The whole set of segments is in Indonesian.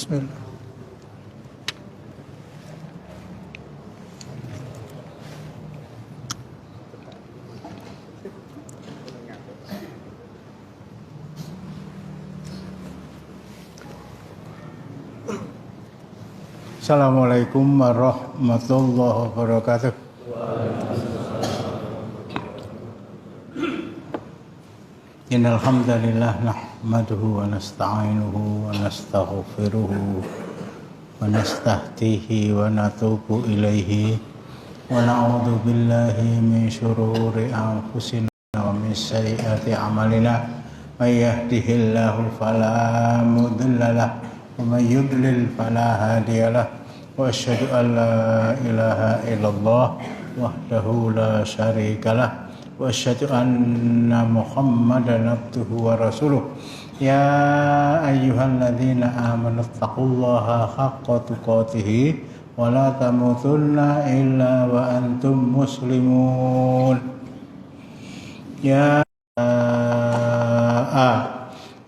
Bismillah. Assalamualaikum warahmatullahi wabarakatuh. Innal hamdalillah nahmaduhu wa nasta'inuhu wa nastaghfiruhu wa nastahdihi wa natubu ilaihi wa na'udzu billahi min syururi anfusina wa min sayyiati a'malina may yahdihillahu fala mudilla lahu wa may yudlil fala hadiyalah wa asyhadu an la ilaha illallah wahdahu la syarikalah wa asyhadu anna Muhammadan abduhu wa rasuluh. Ya ayyuhalladzina amanu taqullaha haqqa tuqatih wa la tamutunna illa wa antum muslimun. Ya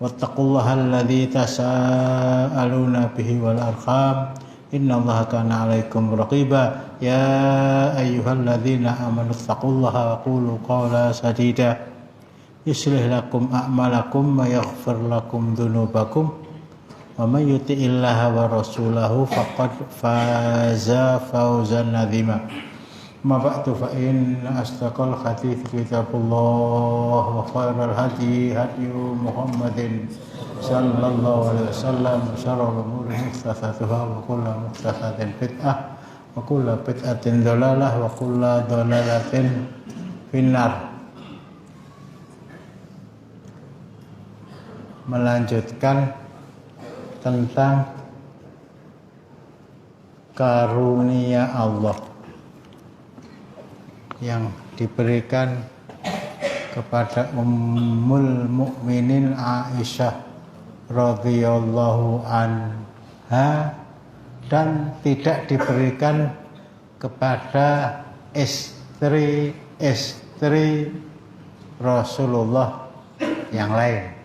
wattaqullaha alladzi tasaaluna bihi wal arham innallaha kana 'alaikum raqiba. Ya ayyuhalladzina amanu taqullaha wa qulu qawlan sadida yuslih lakum a'malakum wa yaghfir lakum dhunubakum wa may yuti'illaha wa rasulahu faqad faza fawzan 'azima. Ma ba'du fa inna asdaqal hadits kitabullah wa khairal hadi hadyu Muhammadin sallallahu alaihi wasallam syarrul umuri muhdatsatuha wa kullu muhdatsatin bid'ah wa kullu bid'atin dhalalah wa kullu dhalalatin finnar. Melanjutkan tentang karunia Allah yang diberikan kepada Ummul Mukminin Aisyah radhiyallahu anha dan tidak diberikan kepada istri-istri Rasulullah yang lain.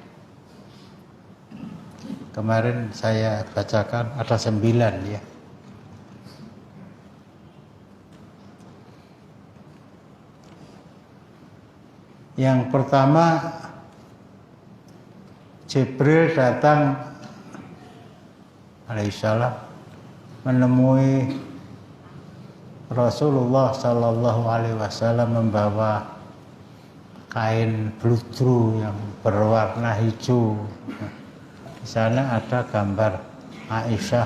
Kemarin saya bacakan ada 9 ya. Yang pertama, Jibril datang alaihissalam menemui Rasulullah sallallahu alaihi wasallam membawa kain bludru yang berwarna hijau. Di sana ada gambar Aisyah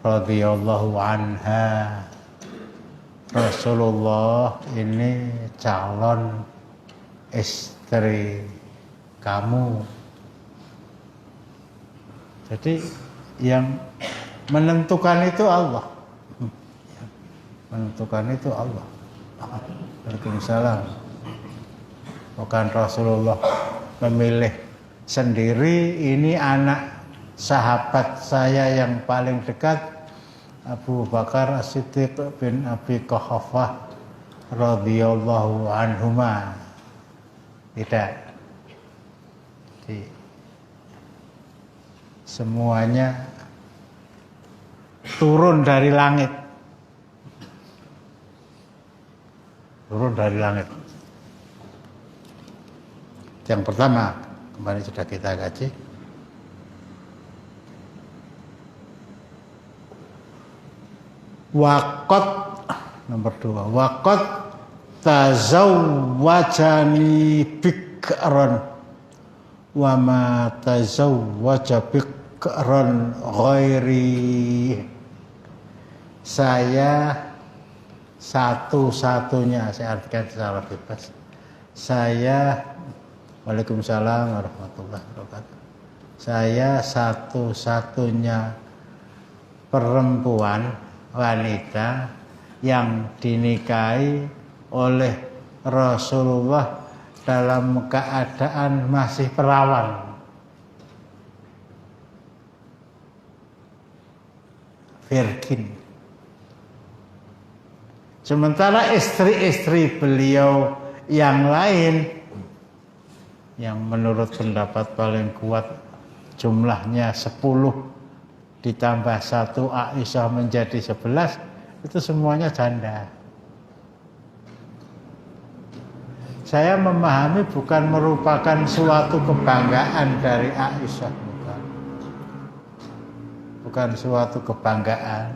radhiyallahu anha. Rasulullah ini calon istri kamu. Jadi yang menentukan itu Allah. Menentukan itu Allah. Waalaikumsalam. Bukan Rasulullah memilih sendiri. Ini anak sahabat saya yang paling dekat, Abu Bakar As-Siddiq bin Abi Quhafah radhiyallahu anhuma. Tidak. Jadi, semuanya turun dari langit. Turun dari langit. Yang pertama, kemarin sudah kita kaji. Waqat nomor 2. Waqat tazawwajani bikran wa ma tazawwaja bikran ghairi. Saya satu-satunya, saya artikan secara bebas. Saya, waalaikumsalam warahmatullahi wabarakatuh. Saya satu-satunya perempuan, wanita yang dinikahi oleh Rasulullah dalam keadaan masih perawan. Virgin. Sementara istri-istri beliau yang lain, yang menurut pendapat paling kuat jumlahnya 10 ditambah 1 Aisyah menjadi 11, itu semuanya janda. Saya memahami bukan merupakan suatu kebanggaan dari Aisyah, bukan suatu kebanggaan.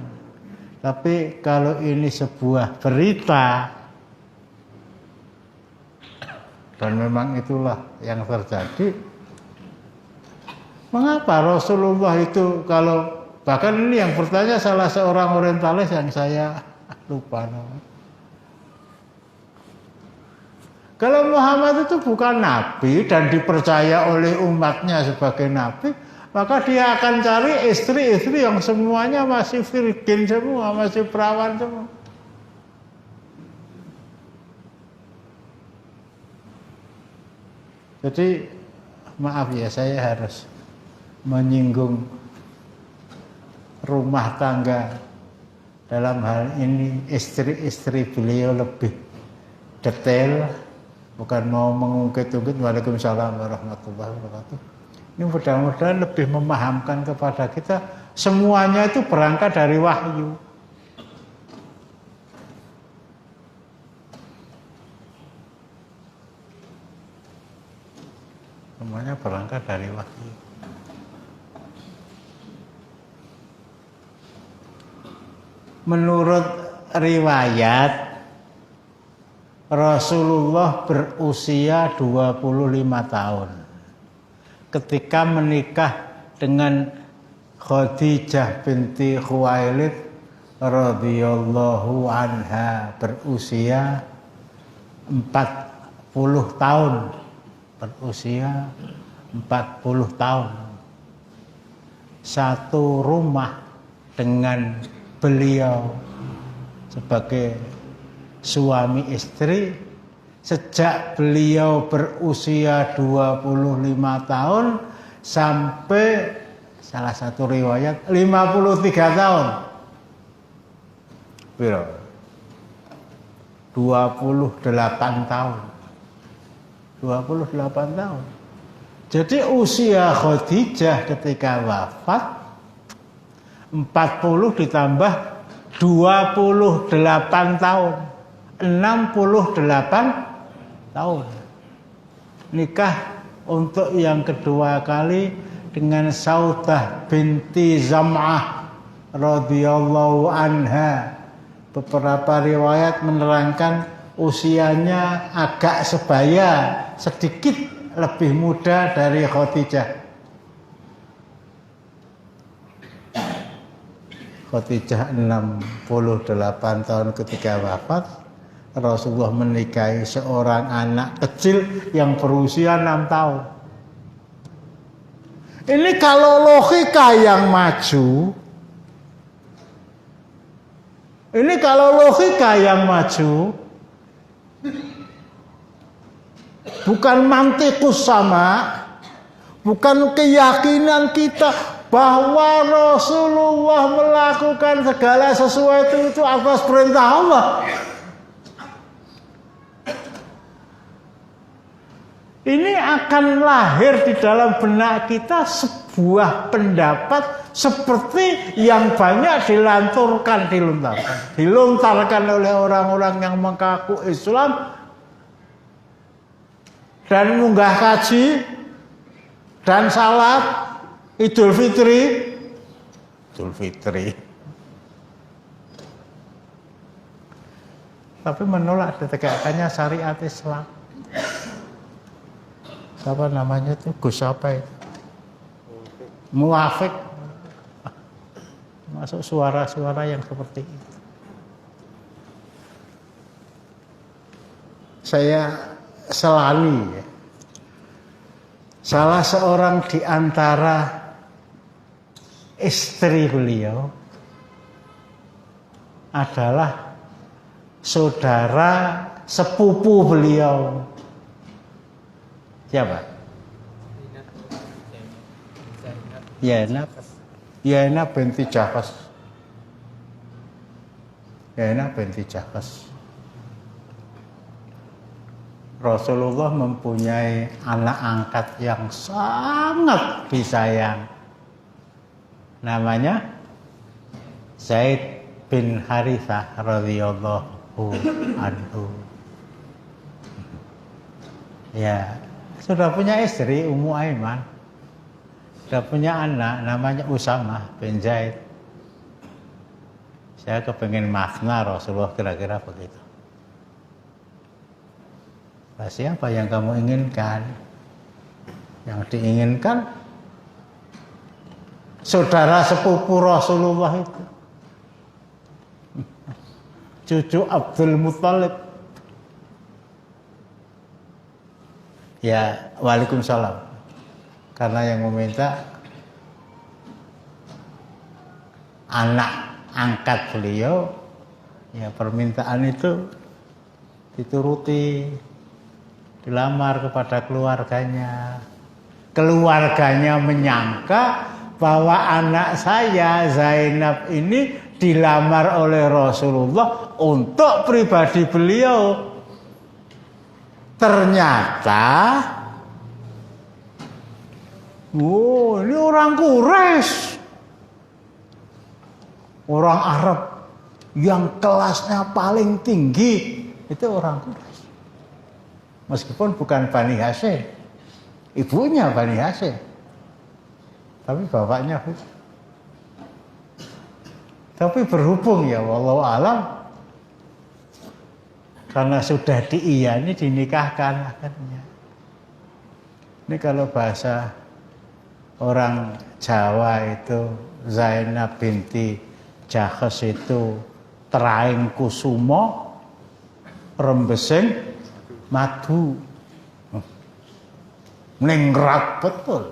Tapi kalau ini sebuah berita, dan memang itulah yang terjadi, mengapa Rasulullah itu, kalau bahkan ini yang bertanya salah seorang orientalis yang saya lupa namanya. Kalau Muhammad itu bukan nabi dan dipercaya oleh umatnya sebagai nabi, maka dia akan cari istri-istri yang semuanya masih virgin semua, masih perawan semua. Jadi maaf ya, saya harus menyinggung rumah tangga. Dalam hal ini istri-istri beliau lebih detail. Bukan mau mengungkit-ungkit. Waalaikumsalam warahmatullahi wabarakatuh. Ini mudah-mudahan lebih memahamkan kepada kita, semuanya itu berangkat dari wahyu. Semuanya berangkat dari wahyu. Menurut riwayat, Rasulullah berusia 25 tahun ketika menikah dengan Khadijah binti Khuwailid radhiyallahu anha, berusia 40 tahun. Berusia 40 tahun. Satu rumah dengan beliau sebagai suami istri sejak beliau berusia 25 tahun sampai salah satu riwayat 53 tahun. Biro 28 tahun. 28 tahun. Jadi usia Khadijah ketika wafat 40 ditambah 28 tahun. 68 tahun. Nikah untuk yang kedua kali dengan Saudah binti Zam'ah radhiyallahu anha. Beberapa riwayat menerangkan usianya agak sebaya, sedikit lebih muda dari Khadijah. Khadijah 68 tahun ketika wafat. Rasulullah menikahi seorang anak kecil yang berusia 6 tahun. Ini kalau logika yang maju, bukan mantikus sama, bukan keyakinan kita bahwa Rasulullah melakukan segala sesuatu itu atas perintah Allah. Ini akan lahir di dalam benak kita sebuah pendapat seperti yang banyak dilontarkan oleh orang-orang yang mengaku Islam dan munggah kaji dan salat Idul Fitri. Tapi menolak ditegakkannya syariat Islam. Siapa namanya itu? Gus apa itu? Muafik. Masuk suara-suara yang seperti itu. Saya selali ya. Salah seorang di antara istri beliau adalah saudara sepupu beliau. Siapa? Yainab binti Jahsh. Rasulullah mempunyai anak angkat yang sangat disayang. namanya Zaid bin Harithah radhiyallahu anhu. Ya, sudah punya istri Ummu Aiman, sudah punya anak namanya Usamah bin Zaid. Saya kepengen makna Rasulullah kira-kira begitu. Siapa yang kamu inginkan? Yang diinginkan saudara sepupu Rasulullah itu, cucu Abdul Muthalib. Ya, waalaikumsalam. Karena yang meminta anak angkat beliau, ya permintaan itu dituruti, dilamar kepada keluarganya. Keluarganya menyangka bahwa anak saya Zainab ini dilamar oleh Rasulullah untuk pribadi beliau. Ternyata ini orang Quraisy, orang Arab yang kelasnya paling tinggi, itu orang Quraisy. Meskipun bukan Bani Hashim, ibunya Bani Hashim, tapi bapaknya bukan. Tapi berhubung ya wallahu alam, karena sudah diiyani dinikahkan akhirnya. Ini kalau bahasa orang Jawa itu Zainab binti Jahsh itu teraing kusumo rembesing madu. Ningrat betul.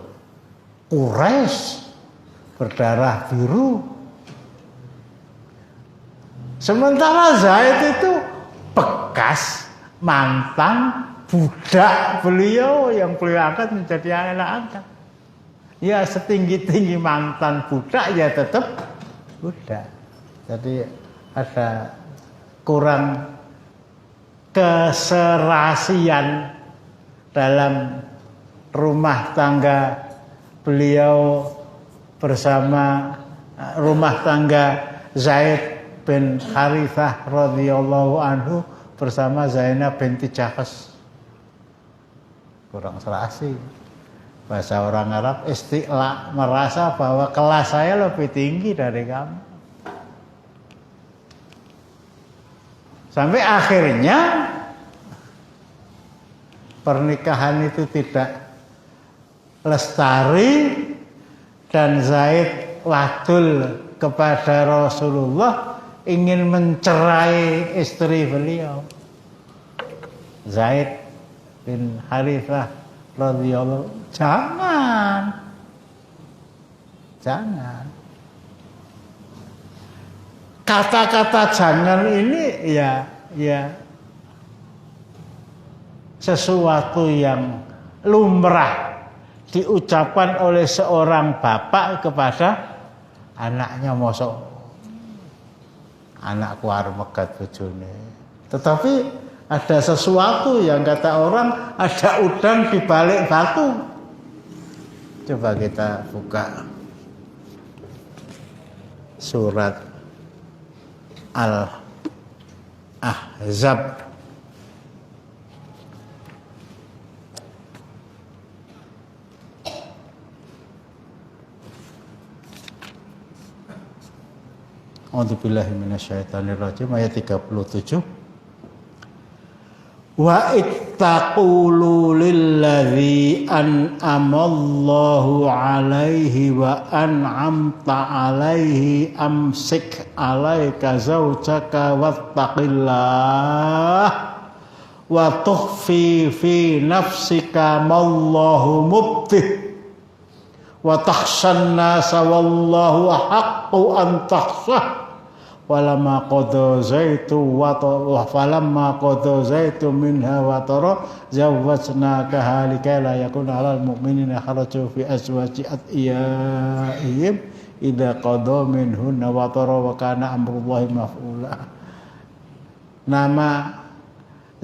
Quraisy berdarah biru. Sementara Zaid itu bekas mantan budak beliau yang beliau angkat menjadi anak angkat. Ya setinggi-tinggi mantan budak ya tetap budak. Jadi ada kurang keserasian dalam rumah tangga beliau bersama rumah tangga Zaid bin Harithah radhiyallahu anhu bersama Zainab binti Jahsh. Kurang serasi. Bahasa orang Arab istiqla, merasa bahwa kelas saya lebih tinggi dari kamu. Sampai akhirnya pernikahan itu tidak lestari dan Zaid wadul kepada Rasulullah ingin mencerai istri beliau. Zaid bin Harithah radhiyallahu, jangan. Kata-kata jangan ini ya sesuatu yang lumrah diucapkan oleh seorang bapak kepada anaknya, mosok anakku arep megat bojone. Tetapi ada sesuatu yang kata orang ada udang di balik batu. Coba kita buka surat Al-Ahzab A'udzubillahi minasyaitonirrajim ayat 37. Wa ittaqulu lilladzi an'amallahu alaihi wa an'amta alaihi amsik alaika zawjaka wattaqillah wa tukhfi fi nafsika mallahu mubtih wa takhshan nasa wallahu haqqu an takhshah walamma qada zaitu wa falamma qada zaitu minha wa tara zawwajnaka halika la yakuna 'alal mu'minina harajun fi azwaji adiyaihim idza qada minhunna wa tara wa kana amrullahi maf'ula. Nama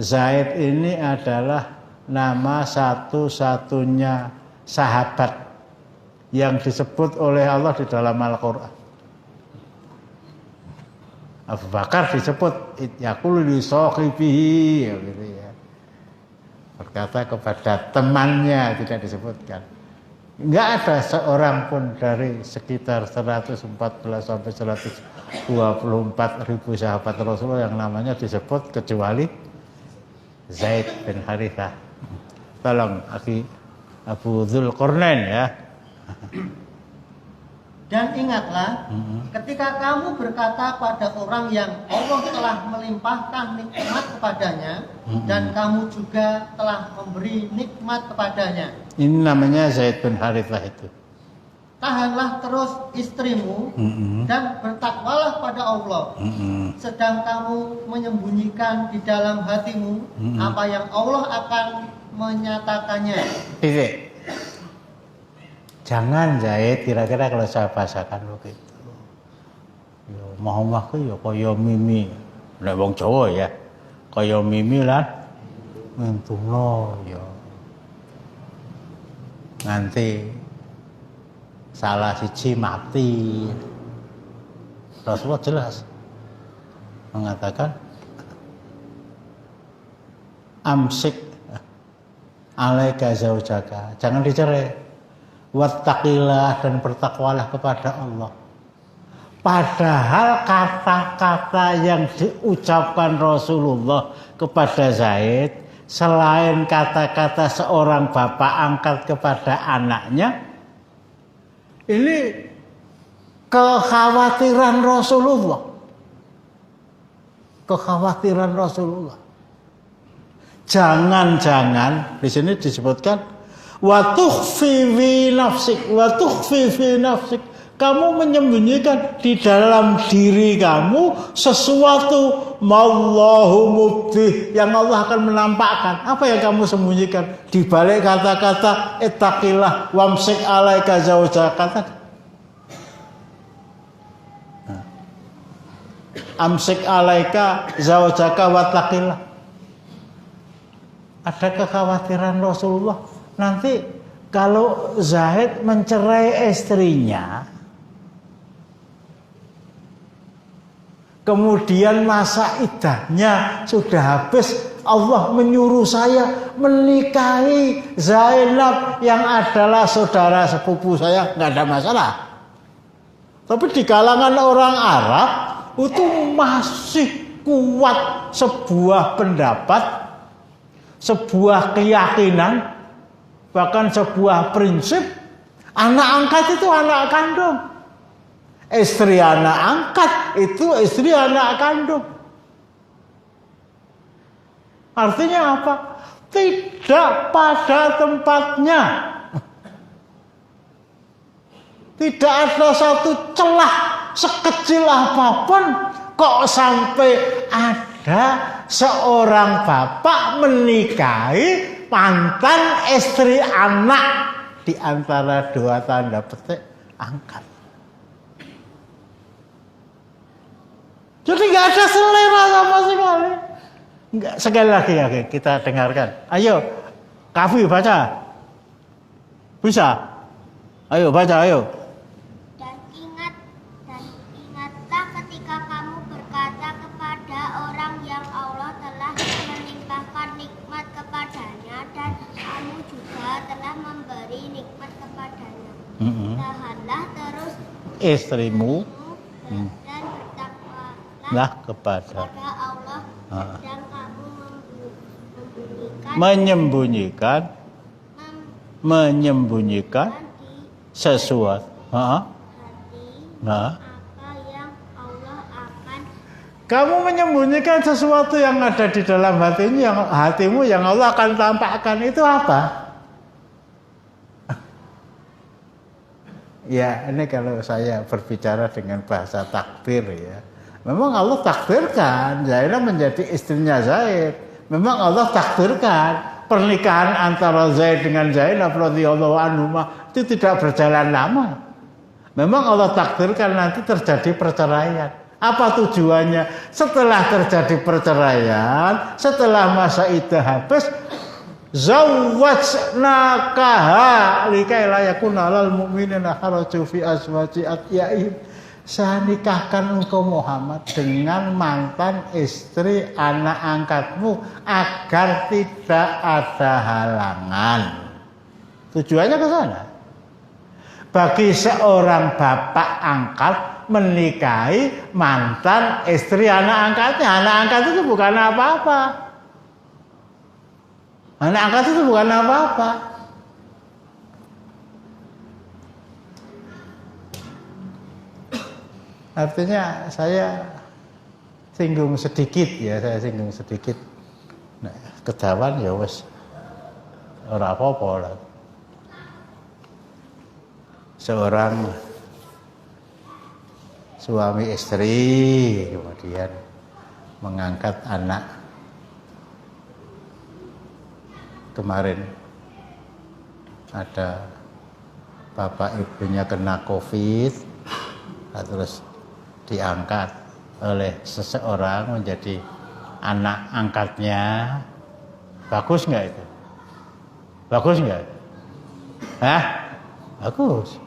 Zaid ini adalah nama satu-satunya sahabat yang disebut oleh Allah di dalam Al-Quran. Abu Bakar disebut yaqulu li sahibihi, gitu ya. Berkata kepada temannya, tidak disebutkan. Enggak ada seorang pun dari sekitar 114 sampai 124 ribu sahabat Rasulullah yang namanya disebut kecuali Zaid bin Harithah. Tolong Abu Dzulqarnain ya. Dan ingatlah, ketika kamu berkata pada orang yang Allah telah melimpahkan nikmat kepadanya, dan kamu juga telah memberi nikmat kepadanya. Ini namanya Zaid bin Harithah itu. Tahanlah terus istrimu dan bertakwalah pada Allah. Sedang kamu menyembunyikan di dalam hatimu apa yang Allah akan menyatakannya. Titik. Jangan Zaid, kira-kira kalau saya bahasakan begitu. Ya Muhammad ku ya kaya mimi. Nek wong Jawa ya. Kaya mimi lan mentuno ya. Nanti salah siji mati. Rasulullah jelas mengatakan amsik alaika zaujaka, jangan dicerai. Wattaqillah, dan bertakwalah kepada Allah. Padahal kata-kata yang diucapkan Rasulullah kepada Zaid, selain kata-kata seorang bapak angkat kepada anaknya, ini kekhawatiran Rasulullah. Kekhawatiran Rasulullah. Jangan-jangan di sini disebutkan wa tukhfi fi nafsik, wa tukhfi fi nafsik. Kamu menyembunyikan di dalam diri kamu sesuatu mallahu mubdih, yang Allah akan menampakkan. Apa yang kamu sembunyikan di balik kata-kata ittaqillah wamsik alaika zaujaka? Amsik alaika zaujaka wattaqillah. Ada kekhawatiran Rasulullah nanti kalau Zaid mencerai istrinya, kemudian masa iddahnya sudah habis, Allah menyuruh saya menikahi Zainab yang adalah saudara sepupu saya, nggak ada masalah. Tapi di kalangan orang Arab itu masih kuat sebuah pendapat, sebuah keyakinan, bahkan sebuah prinsip, anak angkat itu anak kandung. Istri anak angkat itu istri anak kandung. Artinya apa? Tidak pada tempatnya. Tidak ada satu celah sekecil apapun kok sampai ada seorang bapak menikahi mantan istri anak di antara dua tanda petik angkat. Jadi nggak ada selera sama sekali. Nggak, sekali lagi ya kita dengarkan. Ayo, Kafi baca. Bisa? Ayo baca, ayo. Dan ingatlah ketika kamu berkata kepada orang yang Allah telah melimpahkan nikmat kepadanya, dan kamu juga telah memberi nikmat kepadanya. Tahanlah terus istrimu dan bertakwalah kepada Allah, dan kamu menyembunyikan sesuatu. apa yang Allah akan. Kamu menyembunyikan sesuatu yang ada di dalam hatimu yang Allah akan tampakkan, itu apa? Ya, ini kalau saya berbicara dengan bahasa takdir ya. Memang Allah takdirkan Zainab menjadi istrinya Zaid. Memang Allah takdirkan pernikahan antara Zaid dengan Zainab radhiyallahu anhuma itu tidak berjalan lama. Memang Allah takdirkan nanti terjadi perceraian. Apa tujuannya? Setelah terjadi perceraian, setelah masa iddah habis, zawwajnakaha likai la yakuna lal mu'minina haraju fi azwaji atyaihim. Saya nikahkan engkau Muhammad dengan mantan istri anak angkatmu agar tidak ada halangan. Tujuannya ke sana. Bagi seorang bapak angkat menikahi mantan istri anak angkatnya. Anak angkat itu bukan apa-apa. Anak angkat itu bukan apa-apa. Artinya saya singgung sedikit ya, saya singgung sedikit. Nah, kedawan ya wes ora apa-apa lah. Seorang suami istri kemudian mengangkat anak. Kemarin ada bapak ibunya kena COVID, terus diangkat oleh seseorang menjadi anak angkatnya. Bagus nggak itu? Bagus nggak? Hah? Bagus.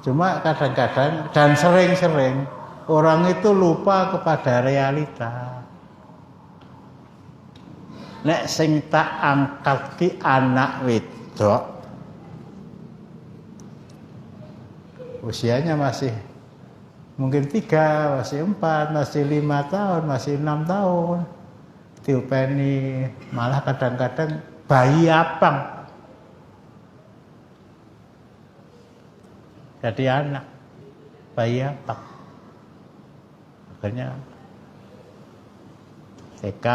Cuma kadang-kadang dan sering-sering orang itu lupa kepada realita. Nek sing tak angkat ki anak wedok, usianya masih mungkin 3, masih 4, masih 5 tahun, masih 6 tahun. Diupeni malah kadang-kadang bayi abang. Jadi anak bayi abang. Makanya TK,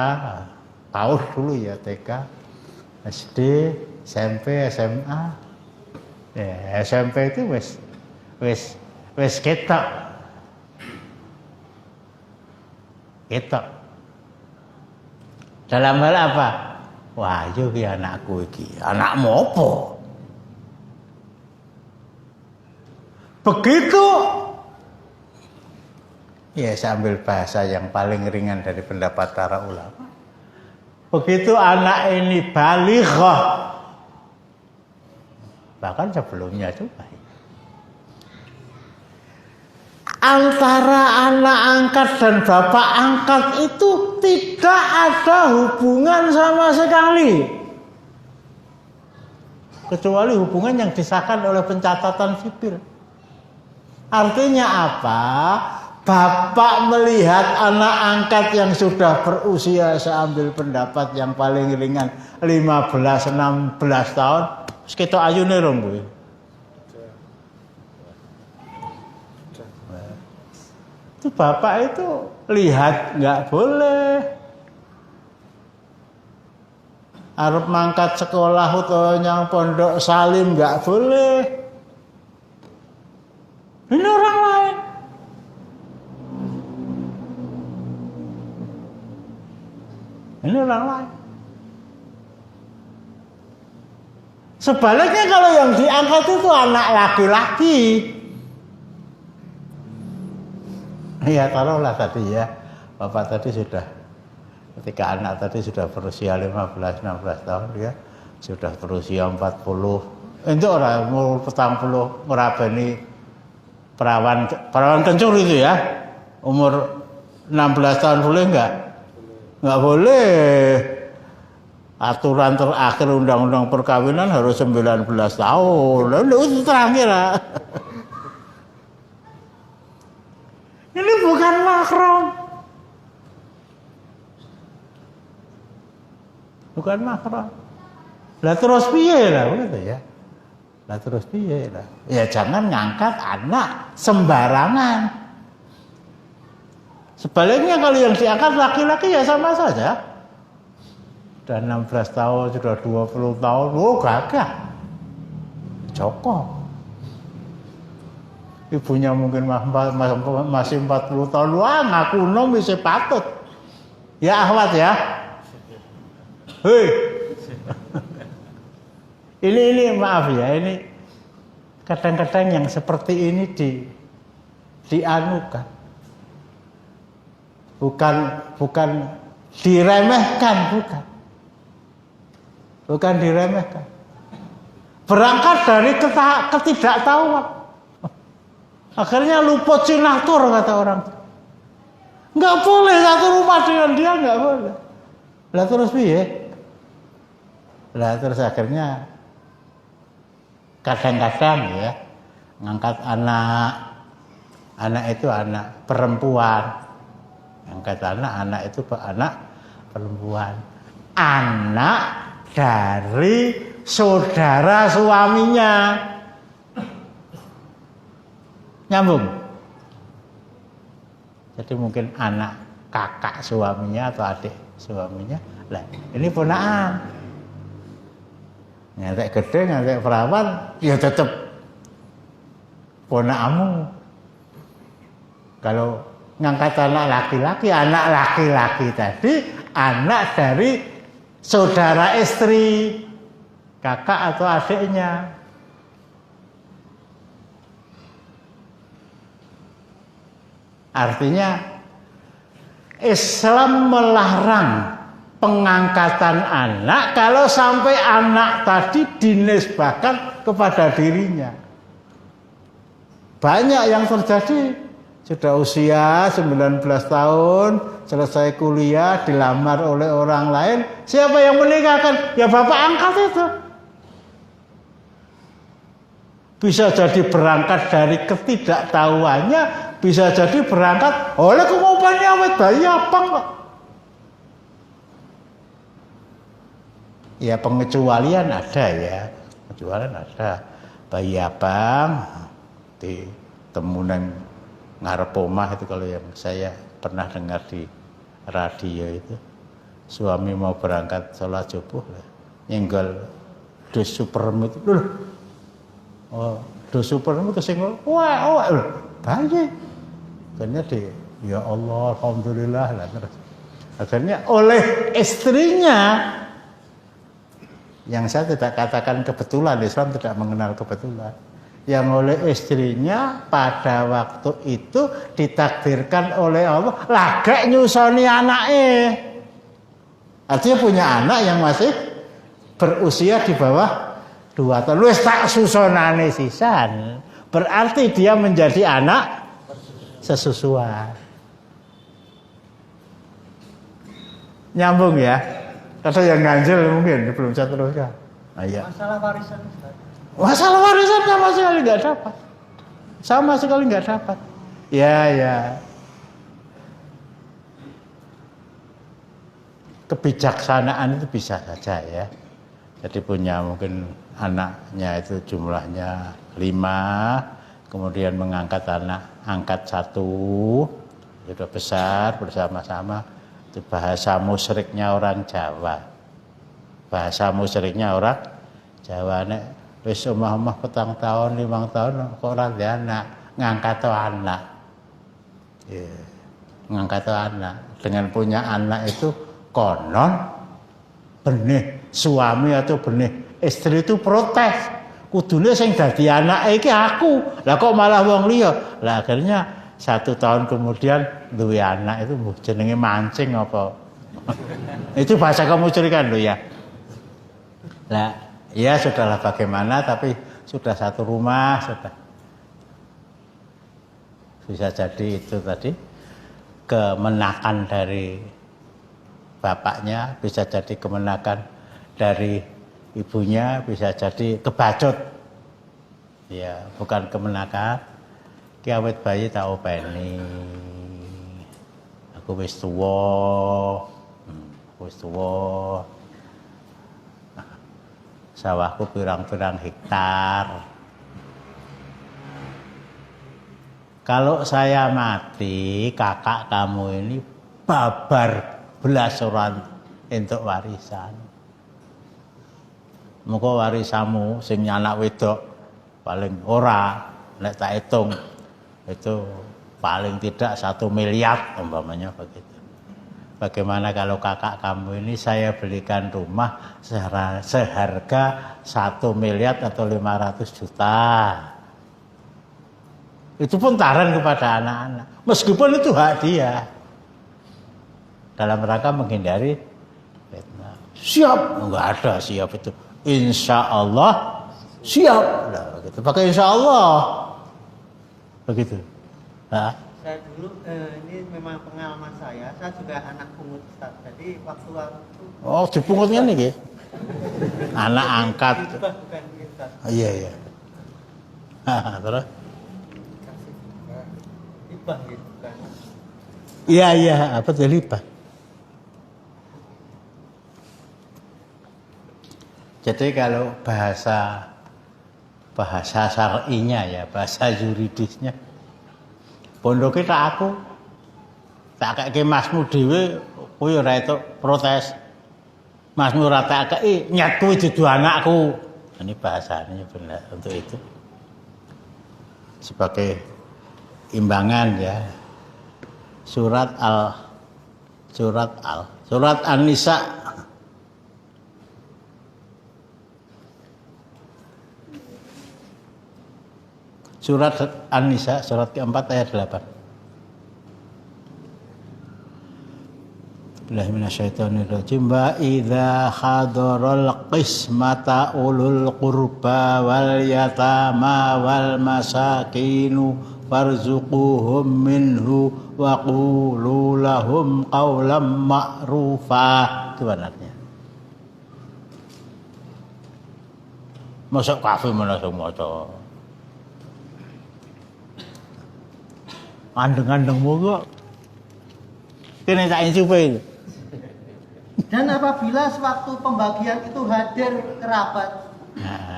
PAUD dulu ya, TK, SD, SMP, SMA. Ya, SMP itu wes ketok. Dalam hal apa? Wah, yo ki anakku iki, anakmu apa? Begitu. Ya, sambil bahasa yang paling ringan dari pendapat para ulama. Begitu anak ini balighah, bahkan sebelumnya juga, antara anak angkat dan bapak angkat itu tidak ada hubungan sama sekali, kecuali hubungan yang disahkan oleh pencatatan sipil. Artinya apa? Bapak melihat anak angkat yang sudah berusia, saya ambil pendapat yang paling ringan 15-16 tahun, sekitar ayune rong kuwi. Itu bapak itu lihat nggak boleh. Arep mangkat sekolah utawa nyang pondok salim nggak boleh. Ini orang lain. Ini orang lain. Sebaliknya kalau yang diangkat itu anak laki-laki. Ya taruhlah tadi ya, bapak tadi sudah, ketika anak tadi sudah berusia 15-16 tahun, dia sudah berusia 40. Itu orang umur 40 merabani perawan kencur itu ya, umur 16 tahun boleh enggak? Enggak boleh. Aturan terakhir undang-undang perkawinan harus 19 tahun. Lalu itu terakhir. Ini bukan mahram. Bukan mahram. Lah terus piye lah begitu ya. Lah terus piye lah. Ya jangan ngangkat anak sembarangan. Sebaliknya kalau yang diangkat laki-laki ya sama saja. Dan 16 tahun sudah 20 tahun, oh gagah. Joko. Ibunya mungkin masih 40 tahun, wah ngaku nom bisa patut. Ya Ahmad ya. Hei. Ini maaf ya, ini kadang-kadang yang seperti ini dianukan. Bukan diremehkan, bukan. bukan diremehkan. Berangkat dari ketidaktahuan. Akhirnya luput sinatur kata orang. Nggak boleh satu rumah dengan dia, nggak boleh. Lah terus piye? Lah terus akhirnya kadang-kadang ya ngangkat anak itu anak perempuan, ngangkat anak itu anak perempuan, anak dari saudara suaminya, nyambung. Jadi mungkin anak kakak suaminya atau adik suaminya, lah ini ponakan. Ngantek gede, ngantek perawan, ya tetap ponakmu. Kalau ngangkat anak laki-laki tadi anak dari saudara istri, kakak atau adiknya. Artinya Islam melarang pengangkatan anak kalau sampai anak tadi dinisbahkan kepada dirinya. Banyak yang terjadi, sudah usia 19 tahun, selesai kuliah, dilamar oleh orang lain. Siapa yang menikahkan? Ya bapak angkat itu. Bisa jadi berangkat dari ketidaktahuannya, bisa jadi berangkat oleh kemauannya awet bayi apa enggak. Ya pengecualian ada ya, pengecualian ada. Bayi abang ditemu nang ngarep omah itu, kalau yang saya pernah dengar di radio itu, suami mau berangkat sholat subuh, nyenggol dus superem itu, dus superem itu singgol, wah, bayi, akhirnya ya Allah, alhamdulillah lah terus. Akhirnya oleh istrinya, yang saya tidak katakan kebetulan, Islam tidak mengenal kebetulan, yang oleh istrinya pada waktu itu ditakdirkan oleh Allah lagek nyusoni anaknya. Artinya punya anak yang masih berusia di bawah 2 tahun. Wis tak susonane sisan. Berarti dia menjadi anak sesusuan. Nyambung ya? Ada yang ganjil mungkin belum saya teruskan. Iya. Masalah warisan Ustaz. Masalah warisan sama sekali nggak dapat. Sama sekali nggak dapat. Ya. Kebijaksanaan itu bisa saja ya. Jadi punya mungkin anaknya itu jumlahnya 5, kemudian mengangkat angkat 1, sudah besar bersama-sama. Itu bahasa musyriknya orang Jawa. Bahasa musyriknya orang Jawa. Nek wis omah-omah 4 tahun, 5 tahun kok ora ndek anak, ngangkat anak. Ya, ngangkat anak. Dengan punya anak itu konon benih suami atau benih istri itu protes. Kudune sing dadi anake iki aku. Lah kok malah wong liya. Lah akhirnya 1 tahun kemudian duwe anak itu jenenge mancing apa. Itu bahasa kemusyrikan loh ya. Lah ya sudahlah bagaimana, tapi sudah satu rumah sudah. Bisa jadi itu tadi kemenakan dari bapaknya, bisa jadi kemenakan dari ibunya, bisa jadi kebacut. Ya, bukan kemenakan. Ki awet bayi tak openi. Aku wis tuwa. Sawahku pirang-pirang hektar. Kalau saya mati, kakak kamu ini babar belas orang untuk warisan. Muga warisamu sing anak wedok paling ora, nek tak hitung itu paling tidak 1 miliar umpamanya begitu. Bagaimana kalau kakak kamu ini saya belikan rumah seharga 1 miliar atau 500 juta. Itu pun taran kepada anak-anak. Meskipun itu hak dia. Dalam rangka menghindari fitnah. siap. Enggak ada siap itu. Insya Allah siap. Nah, begitu. Pakai insya Allah. Begitu. Nah. Saya dulu ini memang pengalaman saya juga anak pungut Ustaz. Jadi waktu oh, dipungutnya nih, anak angkat. Bukan Ustaz. Iya iya. Terus? Hibah gitu kan. Iya iya, apa tuh hibah? Jadi kalau bahasa syar'inya ya, bahasa yuridisnya, pondok kita aku tak kayak masmu dhewe kowe ora itu protes. Masmu ora tak kei nyat kuwi dudu anakku. Ini bahasanya benar untuk itu. Sebagai imbangan ya. Surat An-Nisa Surat An-Nisa, surat keempat ayat 8. Billahi minasyaitonirrajim. Wa idza hadaral qismata ulul qurba wal yatama wal masakinu farzuquhum minhu wa qulu lahum qawlan ma'rufa. Itu benarnya. Masuk kafe mana semua maca. Andeng-andengmu kok. Kene tak insupe. Dan apabila sewaktu pembagian itu hadir kerabat,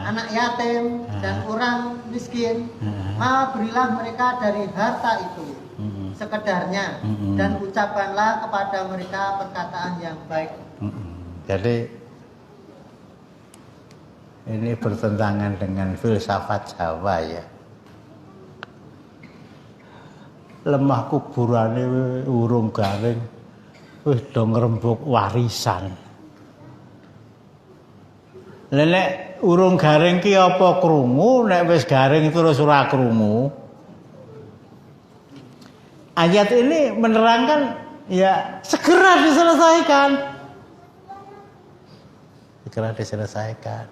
anak yatim dan orang miskin, maka berilah mereka dari harta itu sekedarnya dan ucapkanlah kepada mereka perkataan yang baik. Jadi ini bertentangan dengan filsafat Jawa ya. Lemah kuburane urung garing wis do ngrembug warisan. Lah nek urung garing ki apa krungu, nek wis garing terus ora krungu. Ayat ini menerangkan ya segera diselesaikan. Segera diselesaikan.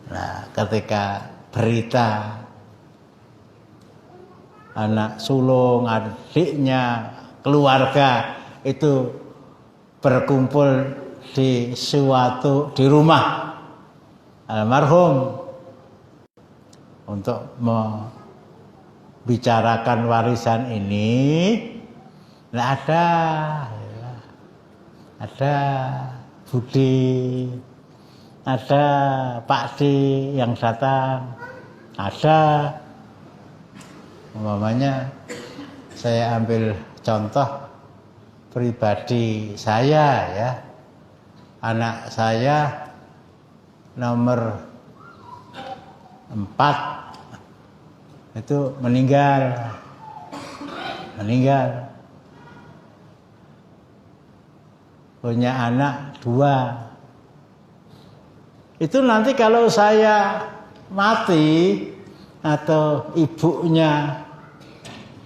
Nah, ketika berita anak sulung, adiknya, keluarga itu berkumpul di rumah almarhum untuk membicarakan warisan ini. Nah, ada Budi, ada Pak D yang datang, ada umpamanya saya ambil contoh pribadi saya ya, anak saya nomor 4 itu meninggal, punya anak 2. Itu nanti kalau saya mati atau ibunya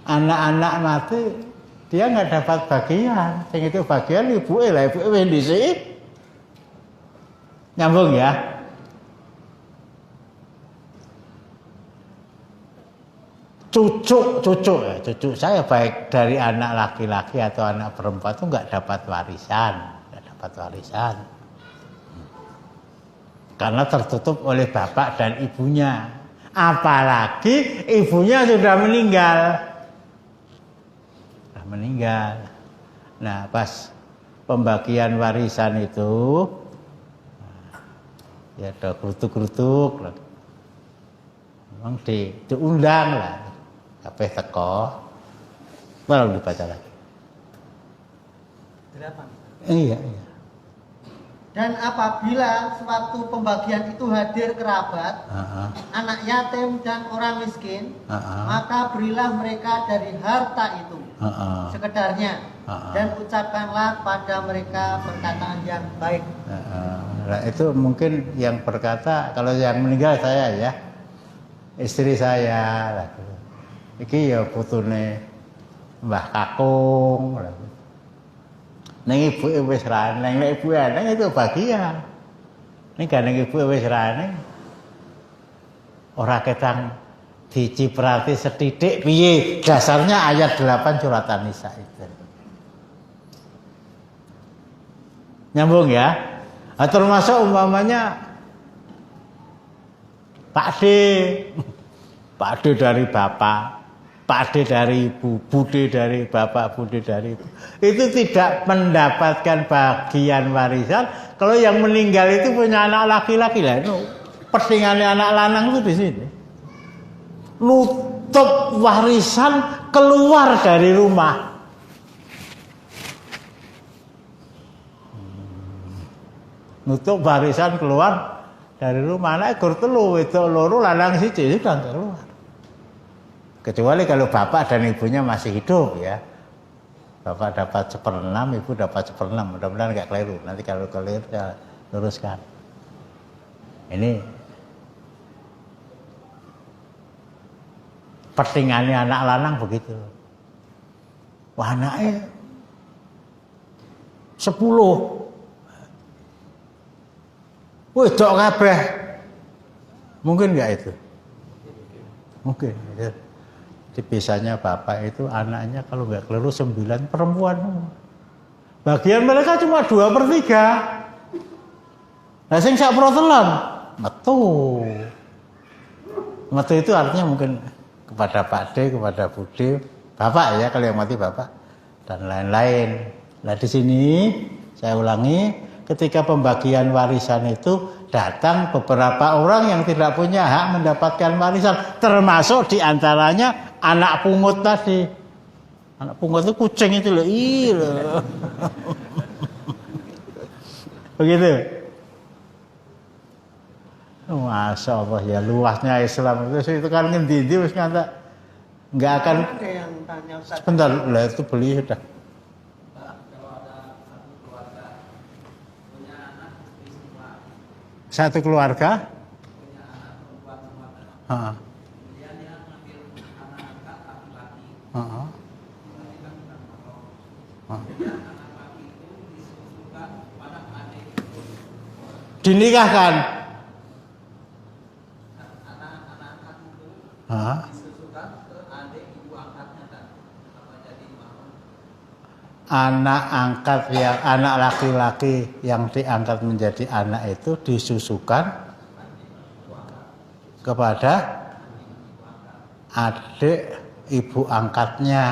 anak-anak mati, dia nggak dapat bagian. Yang itu bagian ibuke lah, ibuke wis dhisik. Nyambung ya. Cucu saya baik dari anak laki-laki atau anak perempuan itu nggak dapat warisan. Karena tertutup oleh bapak dan ibunya. Apalagi ibunya sudah meninggal. Nah, pas pembagian warisan itu ya ada gerutuk-gerutuk. Memang diundang lah. Kabeh teko. Baru dibaca lagi. 8. Iya. Dan apabila sewaktu pembagian itu hadir kerabat, anak yatim dan orang miskin, maka berilah mereka dari harta itu sekedarnya, dan ucapkanlah pada mereka perkataan yang baik. Nah, itu mungkin yang berkata, kalau yang meninggal saya ya, istri saya, iki ya putune Mbah Kakung. Ning ibuke wis ra eneng, nek ibu eneng itu bahagia. Ning gak ning ibuke wis ra eneng. Ora ketang diciprati setitik piye? Dasarnya ayat 8 surat An-Nisa itu. Nyambung ya? Nah, termasuk umpamanya Pak D dari bapak, Pak D dari ibu, Bude dari bapak, Bude dari ibu. Itu tidak mendapatkan bagian warisan. Kalau yang meninggal itu punya anak laki-laki lah. Itu pertingannya anak lanang itu di sini. Nutup warisan keluar dari rumah. Nutup warisan keluar dari rumah. Anak gur telu, wedok loro, lanang siji sudah keluar. Kecuali kalau bapak dan ibunya masih hidup ya. Bapak dapat 1/6, ibu dapat 1/6. Mudah-mudahan nggak keliru. Nanti kalau keliru saya luruskan. Ini pertingannya anak lanang begitu. Wah, anaknya 10. Wedok kabeh. Mungkin enggak itu? Mungkin. Jadi biasanya bapak itu anaknya kalau enggak keliru 9 perempuan. Bagian mereka cuma 2/3. Lah sing sak protelan metu. Metu itu artinya mungkin kepada Pak D, kepada Bude, bapak ya kalau yang mati bapak dan lain-lain. Nah di sini saya ulangi, ketika pembagian warisan itu datang beberapa orang yang tidak punya hak mendapatkan warisan, termasuk diantaranya anak pungut tadi. Anak pungut itu kucing itu loh, begitu. Masya Allah ya, luasnya Islam itu kan ngendi-ndi wis ngantek nggak akan. Ada yang tanya Ustaz. Sebentar, lah itu beli sudah. Satu keluarga punya anak perempuan semua. Kemudian dia ngambil anak angkat laki-laki. Kemudian anak laki itu disusukan pada adik. Dinikahkan. Anak angkat itu disusukan ke adik ibu angkatnya kan. Apa jadi mahram? Anak angkat yang anak laki-laki yang diangkat menjadi anak itu disusukan kepada adik ibu angkatnya.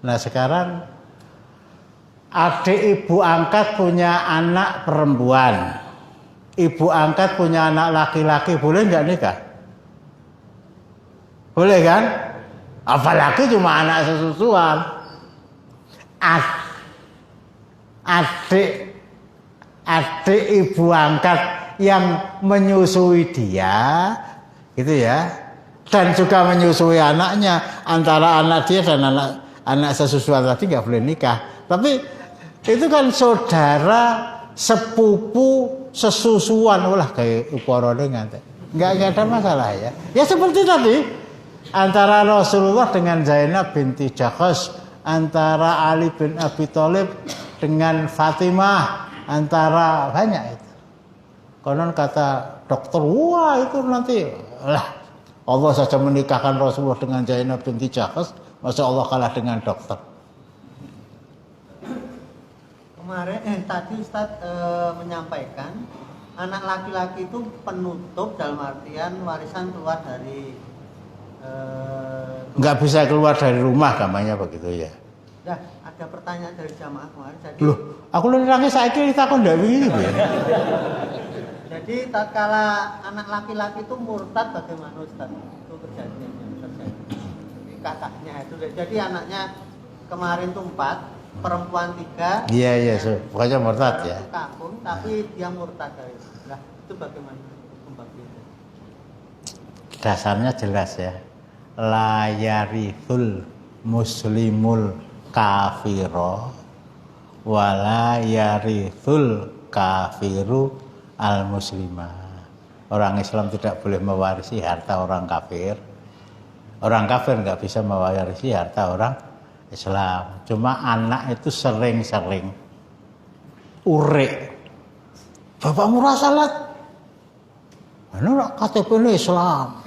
Nah sekarang adik ibu angkat punya anak perempuan, ibu angkat punya anak laki-laki, boleh nggak nikah? Boleh kan? Apalagi cuma anak sesusuan. Adik ibu angkat yang menyusui dia gitu ya, dan juga menyusui anaknya, antara anak dia dan anak sesusuan tadi nggak boleh nikah. Tapi itu kan saudara sepupu sesusuan, ulah kayak uporone ngantek, nggak ada masalah ya. Ya seperti tadi antara Rasulullah dengan Zainab binti Jahsy, antara Ali bin Abi Thalib dengan Fatimah, antara banyak itu. Konon kata dokter, wah itu nanti lah Allah saja menikahkan Rasulullah dengan Zainab binti Jahsy, masa Allah kalah dengan dokter. Kemarin tadi Ustaz menyampaikan anak laki-laki itu penutup dalam artian warisan keluar dari nggak bisa keluar dari rumah gampangnya begitu ya. Nah, ada pertanyaan dari jamaah kemarin. Jadi, loh, aku nangis saiki takon ndak begini ya. Jadi tatkala anak laki-laki itu murtad bagaimana Ustaz? Itu kejadiannya terjadi. Kakaknya itu. Jadi anaknya kemarin tuh 4, perempuan 3. Iya, pokoknya murtad ya. Kafir, tapi dia murtad dari itu. Nah, itu bagaimana pembagiannya? Dasarnya jelas ya. La yarithul muslimul kafiro wala yarithul kafiru al muslimah. Orang Islam tidak boleh mewarisi harta orang kafir. Orang kafir nggak bisa mewarisi harta orang Islam. Cuma anak itu sering-sering urek. Bapakmu ra salat. Anu KTP ini Islam.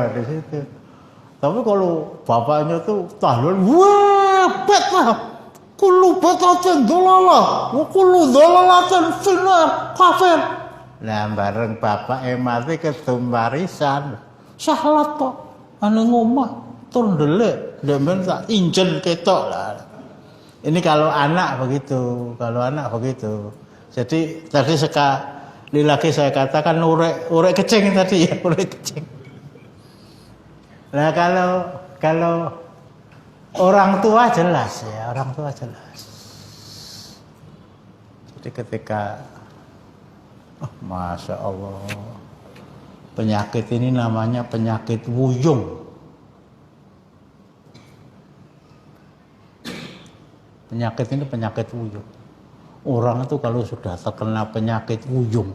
Di situ. Tapi kalau bapaknya tuh tahlil, wah, betah. Kullu batatin dolalah, wa kullu dolalatin finnar, kafir. Nah, bareng bapak mati kedum warisan. Salat kok, ane ngomah, tur ndelik, ndemen tak injen ketok lah. Ini kalau anak begitu, Jadi tadi lagi saya katakan urek kecing tadi ya, urek kecing. Nah kalau orang tua jelas ya, Jadi ketika Masya Allah, penyakit ini namanya penyakit wuyung. Penyakit ini penyakit wuyung. Orang itu kalau sudah terkena penyakit wuyung,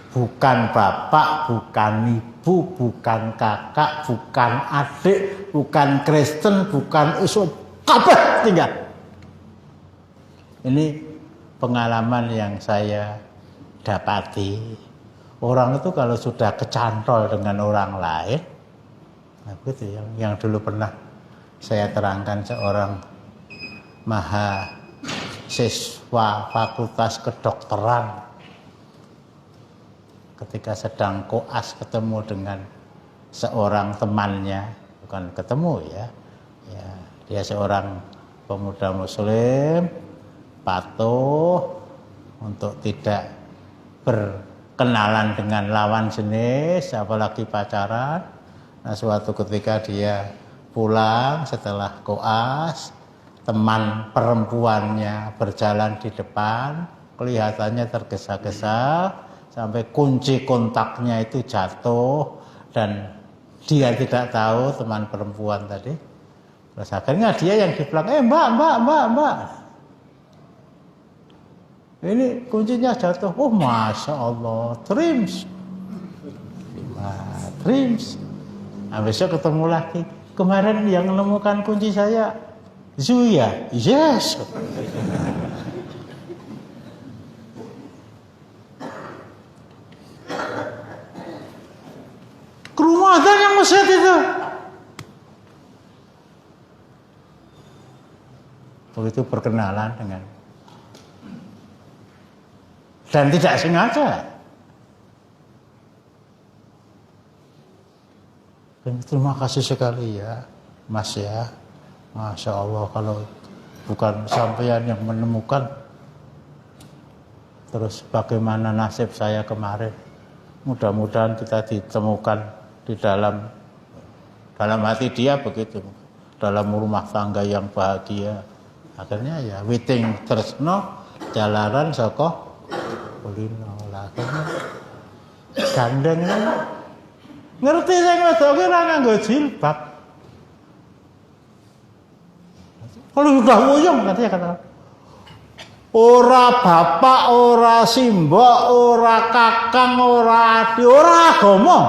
bukan bapak, bukan ibu, bukan kakak, bukan adik, bukan Kristen, bukan Islam, kabeh tinggal. Ini pengalaman yang saya dapati. Orang itu kalau sudah kecantol dengan orang lain, nah begitu yang dulu pernah saya terangkan seorang mahasiswa fakultas kedokteran ketika sedang koas ketemu dengan seorang temannya, bukan ketemu ya, dia seorang pemuda muslim patuh untuk tidak berkenalan dengan lawan jenis apalagi pacaran. Nah, suatu ketika dia pulang setelah koas, teman perempuannya berjalan di depan, kelihatannya tergesa-gesa sampai kunci kontaknya itu jatuh dan dia tidak tahu teman perempuan tadi. Terus akhirnya dia yang di belakang, mbak, ini kuncinya jatuh. Oh Masya Allah, trims. Nah, besok ketemu lagi. Kemarin yang menemukan kunci saya Zuya, yes. Kerumunan yang masjid itu. Begitu perkenalan dengan dan tidak sengaja. Terima kasih sekali ya, Mas ya. Masya Allah, kalau bukan sampean yang menemukan, terus bagaimana nasib saya kemarin? Mudah-mudahan kita ditemukan di dalam hati dia begitu, dalam rumah tangga yang bahagia. Akhirnya ya witing tresno jalaran saka kulino lah. Gandeng ngerti sing wedok ki ora nganggo jilbab. Kalau sudah wuyung katanya kata ora bapak, ora simbok, ora kakang, ora adi, ora agama.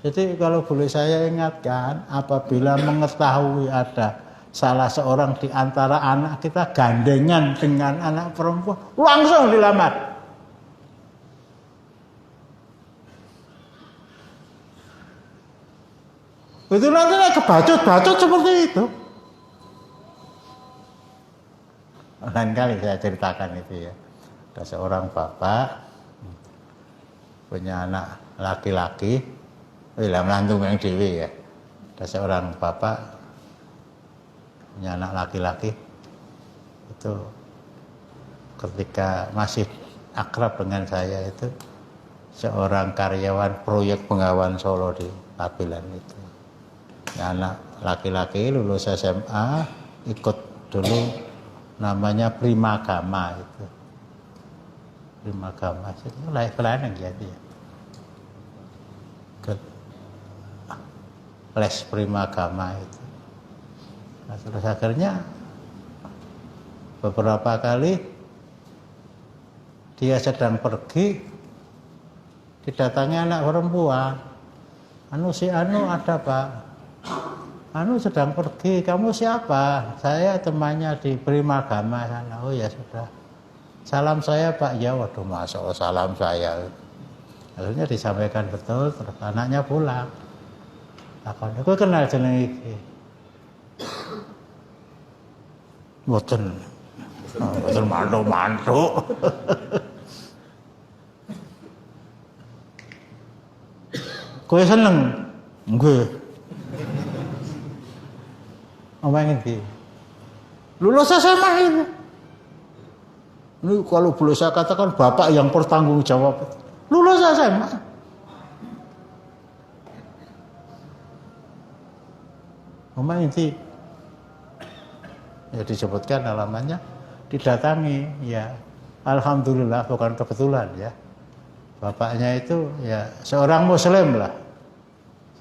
Jadi kalau boleh saya ingatkan, apabila mengetahui ada salah seorang di antara anak kita gandengan dengan anak perempuan, langsung dilamar. Itu nanti kebacut-bacut seperti itu. Lain kali saya ceritakan itu ya. Ada seorang bapak punya anak laki-laki, melantung yang dewi ya. Ada seorang bapak punya anak laki-laki, itu ketika masih akrab dengan saya itu seorang karyawan proyek Bengawan Solo di Pabelan itu. Ya, anak laki-laki lulus SMA, ikut dulu namanya Primagama itu. Primagama itu lain yang jadi ya. Ikut les Primagama itu. Nah, terus akhirnya beberapa kali dia sedang pergi, didatangi anak perempuan. Si Anu ada Pak. Anu sedang pergi, kamu siapa? Saya temannya di Primagama sana. Oh ya sudah. Salam saya Pak. Ya waduh masuk salam saya. Akhirnya disampaikan betul, terus anaknya pulang. Takon, aku kenal jeneng iki. Mboten. Mboten mantu-mantu. Kowe seneng? Nggih. Omongin di. Lulus SMA ini. Ini kalau boleh saya katakan bapak yang bertanggung jawab. Lulus SMA. Omongin di. Ya disebutkan alamannya, didatangi, ya alhamdulillah bukan kebetulan ya. Bapaknya itu ya seorang muslim lah,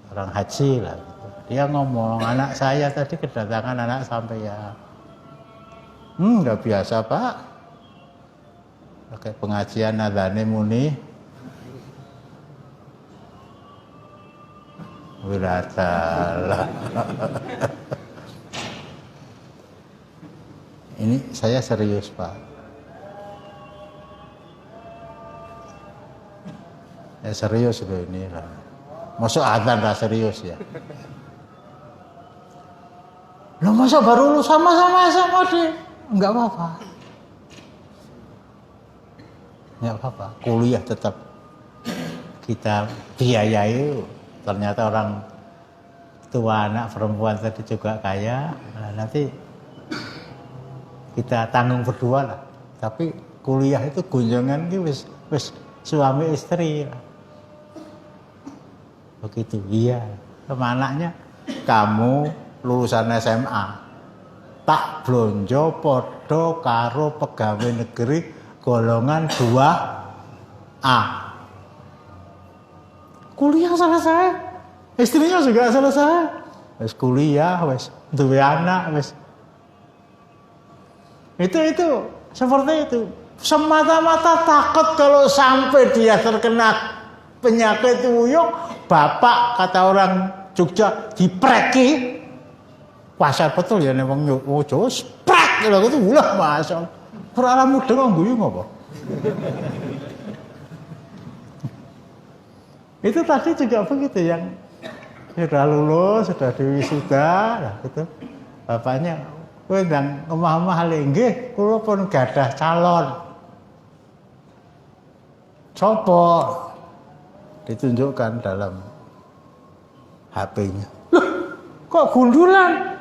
seorang haji lah. Dia ngomong, anak saya tadi kedatangan anak sampeyan. Nggak biasa Pak. Pakai pengajian adzane muni. Wiratalah. Ini saya serius Pak. Ya serius loh ini lah. Masuk adzan lah serius ya. Loh masa baru lu sama-sama SMA deh? Enggak apa-apa. Enggak apa-apa. Kuliah tetap kita biayai. Ternyata orang tua anak perempuan tadi juga kaya. Nah, nanti kita tanggung berdua lah. Tapi kuliah itu gunjungan ki wis suami istri lah. Begitu, iya. Sama anaknya, kamu lulusan SMA, tak blonjo podo karo pegawai negeri golongan 2A. Kuliah selesai, istrinya juga selesai, wes kuliah, wes duwe anak, wes. Itu seperti itu. Semata-mata takut kalau sampai dia terkena penyakit wuyung, bapak kata orang Jogja dipreki. Pasar betul ya nek wong Jawa sprek lho itu ulah masuk. Ora mudeng kok guyu apa? Itu tadi juga begitu yang sudah lulus, sudah diwisuda, nah gitu. Bapaknya, kowe ndang omah-omah le nggih, kula pun gadah calon. Sopo? Ditunjukkan dalam HP-nya. Loh, kok gundulan?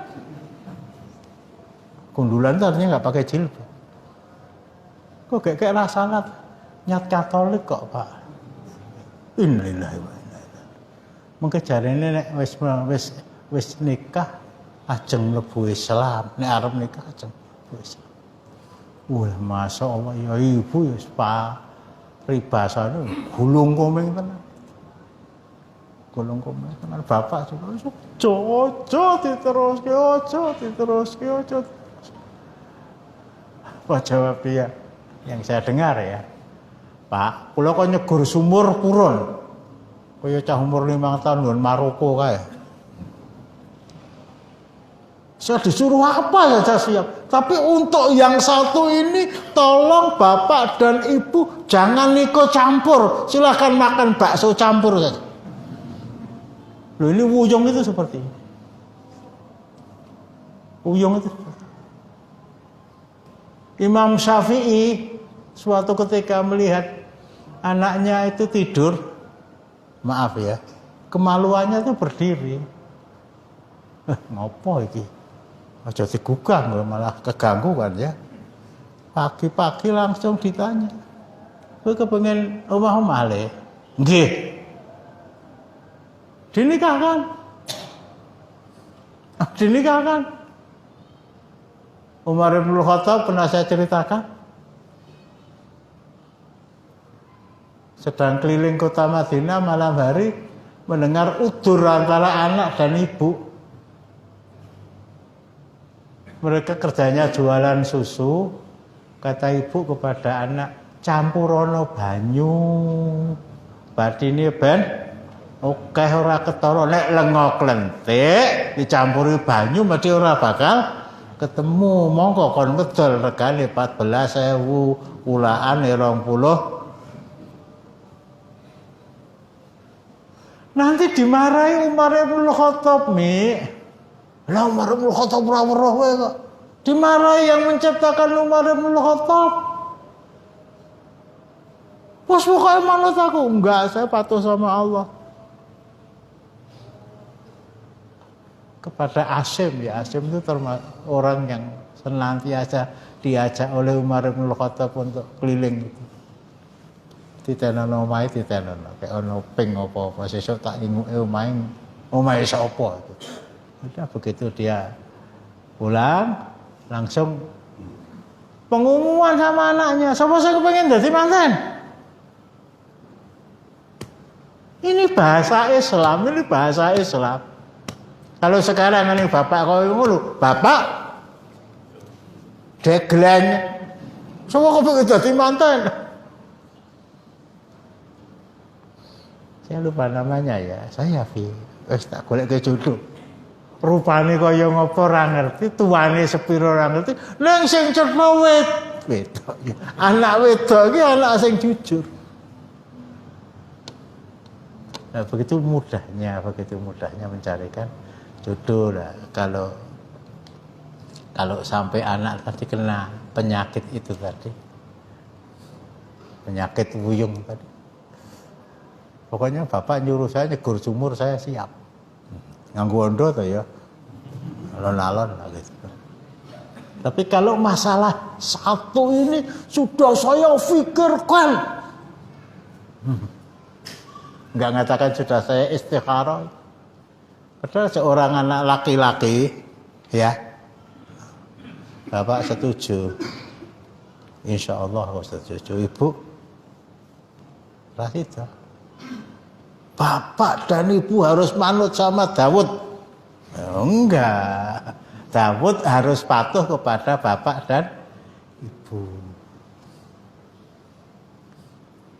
Gundulan itu artinya nggak pakai jilbab. Kok kayak rasanat nyat Katolik kok Pak? Innalillahi wa inna ilaihi. Mengke jarene nek wis nikah ajeng mlebu Islam, nek arep nikah ajeng mlebu Islam. Wah, masyaallah ya ibu ya Pak pribasane gulung komeng tenan. Gulung komeng tenan bapak juga ojo diteruske ojo. Apa jawab dia yang saya dengar ya, Pak, kula kok nyegur sumur purun, kaya cah umur 5 tahun nggon Maroko kae. Saya disuruh apa saja siap, tapi untuk yang satu ini tolong bapak dan ibu jangan ikut campur, silahkan makan bakso campur saja. Loh ini wuyung itu seperti ini. Wuyung itu seperti ini. Imam Syafi'i suatu ketika melihat anaknya itu tidur, maaf ya, kemaluannya itu berdiri. Ngopo iki? Aja digugah malah keganggu kan ya. Pagi-pagi langsung ditanya, kowe kepengin omah-omah le? Nggih. Dinikahkan. Dinikahkan. Umar bin Khattab pernah saya ceritakan, sedang keliling kota Madinah malam hari mendengar udur antara anak dan ibu. Mereka kerjanya jualan susu. Kata ibu kepada anak, campurono banyu. Badine ben akeh ora ketara nek lenga klenthik dicampuri banyu mesti ora bakal ketemu. Monggo kon ngedol regane 14.000, ulaane 20. Nanti dimarahi Umar bin Khattab, Mi. Lah Umar bin Khattab ora weruh kowe kok. Dimarahi yang menciptakan Umar bin Khattab. Bos pokoknya manut aku. Enggak, saya patuh sama Allah. Kepada Asim, ya Asim itu termasuk orang yang senantiasa diajak oleh Umar bin Khattab untuk keliling gitu. Titenono omahe titenono kayak ono ping apa-apa sesuk tak inguke omahe sapa gitu. Udah begitu dia pulang langsung pengumuman sama anaknya, sapa sing kepengin dadi manten? Ini bahasa Islam, ini bahasa Islam. Kalau sekarang ini bapak kau ngono, bapak deglen, semua kau begitu dadi manten. Saya lupa namanya ya, saya wis tak golek ke jodoh. Rupane kaya ngopo ora ngerti, tuane sepiro ora ngerti, nang sing cetha wedok. Anak wedok iki anak sing jujur. Nah, begitu mudahnya mencarikan jodoh lah. Kalau sampai anak tadi kena penyakit itu tadi, penyakit wuyung tadi, pokoknya bapak nyuruh saya nyegur sumur saya siap. Nganggo ondo tuh ya, alon-alon lah gitu. Tapi kalau masalah satu ini sudah saya pikirkan, nggak ngatakan sudah saya istikharah. Padahal seorang anak laki-laki, ya, bapak setuju, insya Allah aku setuju, ibu Rasida. Bapak dan ibu harus manut sama Daud. Enggak, Daud harus patuh kepada bapak dan ibu.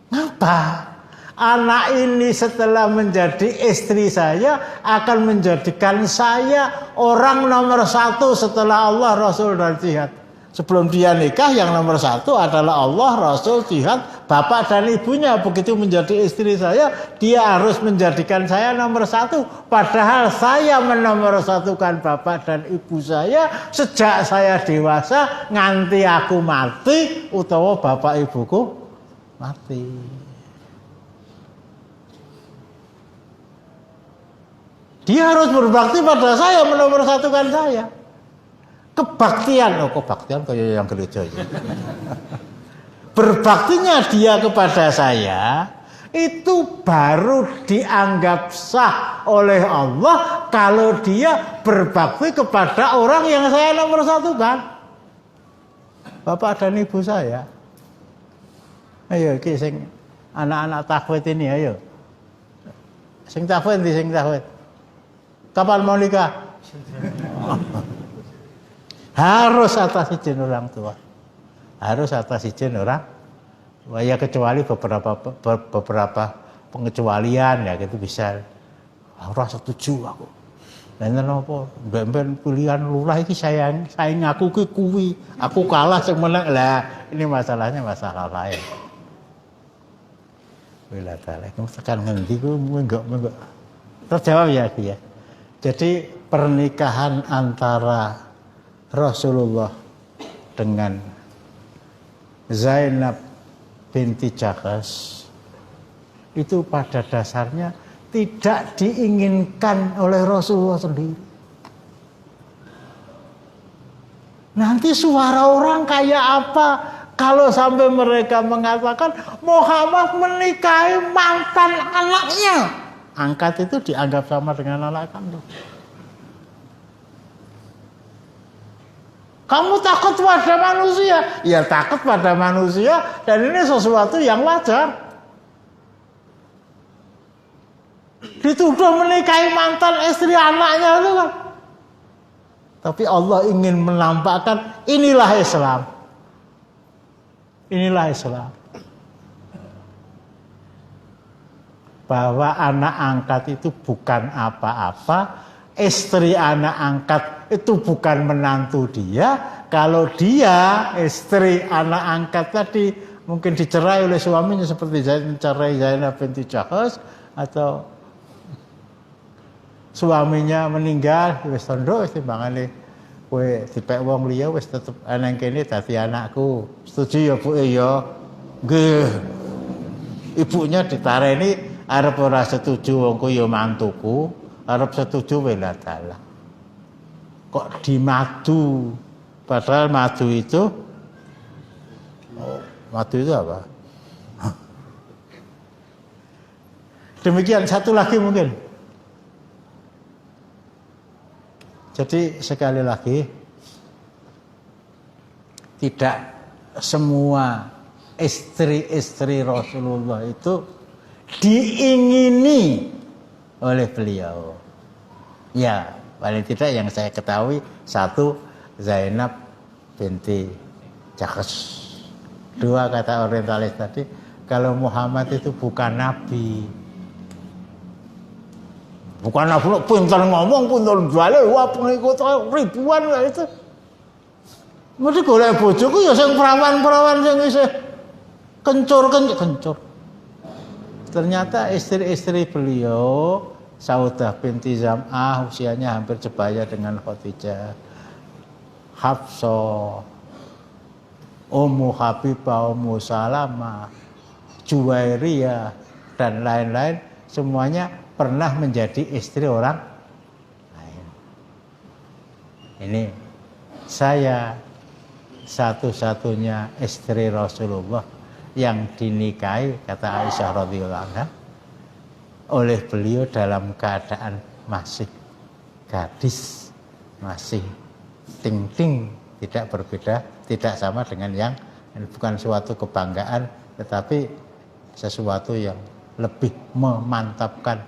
Ngapa? Anak ini setelah menjadi istri saya akan menjadikan saya orang nomor satu setelah Allah, Rasul, dan jihad. Sebelum dia nikah yang nomor satu adalah Allah, Rasul, jihad, bapak dan ibunya. Begitu menjadi istri saya, dia harus menjadikan saya nomor satu. Padahal saya menomorsatukan bapak dan ibu saya sejak saya dewasa nganti aku mati utawa bapak ibuku mati. Dia harus berbakti pada saya, menomorsatukan saya. Kebaktian kayak yang gereja ya. Berbaktinya dia kepada saya itu baru dianggap sah oleh Allah kalau dia berbakti kepada orang yang saya nomorsatukan, bapak dan ibu saya. Ayo sing anak-anak takwid ini, ayo. Sing takwid. Kapan mau nikah? Harus atas izin orang tua. Harus atas izin orang tua. Ya kecuali beberapa pengecualian ya gitu bisa. Ora setuju aku. Lan napa? Mbek pilihan lurah iki saya ngaku kuwi. Aku kalah sing menang. Lah, ini masalahnya masalah lain. Bila taala tekan ngendi ku enggak. Terjawab ya aku ya. Jadi pernikahan antara Rasulullah dengan Zainab binti Jahsy itu pada dasarnya tidak diinginkan oleh Rasulullah sendiri. Nanti suara orang kayak apa kalau sampai mereka mengatakan Muhammad menikahi mantan anaknya? Angkat itu dianggap sama dengan anak kandung. Kamu takut pada manusia? Ya takut pada manusia dan ini sesuatu yang wajar. Dituduh menikahi mantan istri anaknya itu kan. Tapi Allah ingin menampakkan inilah Islam. Inilah Islam. bahwa anak angkat itu bukan apa-apa, istri anak angkat itu bukan menantu dia. Kalau dia, istri anak angkat tadi mungkin dicerai oleh suaminya seperti cerai Zainab binti Jahsh, atau suaminya meninggal wis tondo wis timbangane kowe dipek wong liya wis tetep ana kene dadi anakku. Setuju ya Bu ya? Nggih. Ibunya ditareni arep ora setuju wong ku ya mantuku, arep setuju wela dalah. Kok dimadu? Padahal madu itu apa? Demikian, satu lagi mungkin. Jadi sekali lagi, tidak semua istri-istri Rasulullah itu diingini oleh beliau. Ya, paling tidak yang saya ketahui satu, Zainab binti Jahsh. Dua, kata orientalis tadi, kalau Muhammad itu bukan nabi. Bukan nabi, pintar ngomong, pintar balik, wah pengikut ribuan itu. Mesti golek bojoku ya sing perawan-perawan sing isih kencur. Ternyata istri-istri beliau, Saudah binti Zam'ah usianya hampir sebaya dengan Khadijah, Hafsah, Ummu Habibah, Ummu Salamah, Juwairiyah, dan lain-lain, semuanya pernah menjadi istri orang lain. Ini saya satu-satunya istri Rasulullah yang dinikahi, kata Aisyah radhiyallahu anha, oleh beliau dalam keadaan masih gadis, masih ting-ting, tidak berbeda, tidak sama dengan yang bukan suatu kebanggaan, tetapi sesuatu yang lebih memantapkan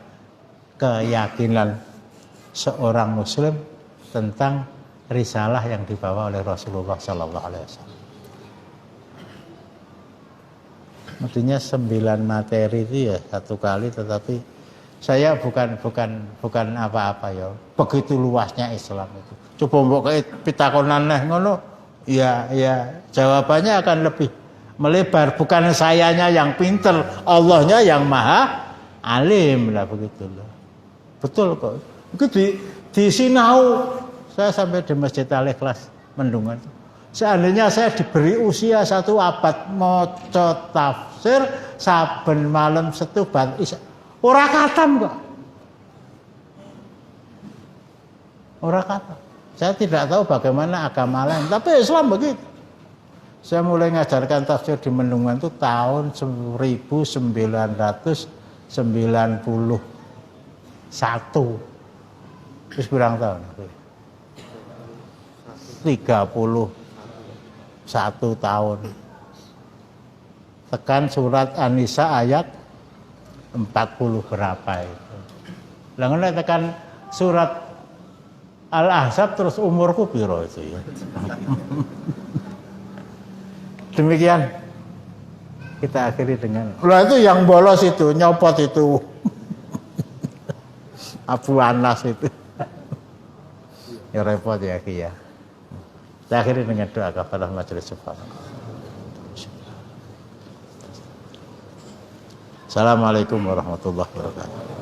keyakinan seorang muslim tentang risalah yang dibawa oleh Rasulullah sallallahu alaihi wasallam. Artinya 9 materi itu ya satu kali, tetapi saya bukan apa-apa ya. Begitu luasnya Islam itu. Coba mbok pitakonan neh ngono, ya jawabannya akan lebih melebar. Bukan sayanya yang pinter, Allahnya yang maha alim lah, begitu loh. Betul kok. Itu di Sinau, saya sampai di Masjid Al-Ikhlas Mendungan. Seandainya saya diberi usia 1 abad maca tafsir saben malam setubat isya, ora katam kok. Ora katam. Saya tidak tahu bagaimana agama lain, tapi Islam begitu. Saya mulai ngajarkan tafsir di Mendungan itu tahun 1991. Terus berapa tahun? 31 tahun. Tekan surat An-Nisa ayat 40 berapa itu. Lalu tekan surat Al-Ahzab terus umurku piro itu ya. Demikian kita akhiri dengan. Lah itu yang bolos itu, nyopot itu. Abu Anas itu. Ya repot ya Ki ya. Kita akhiri dengan doa kepada majelis subhan. Assalamualaikum warahmatullahi wabarakatuh.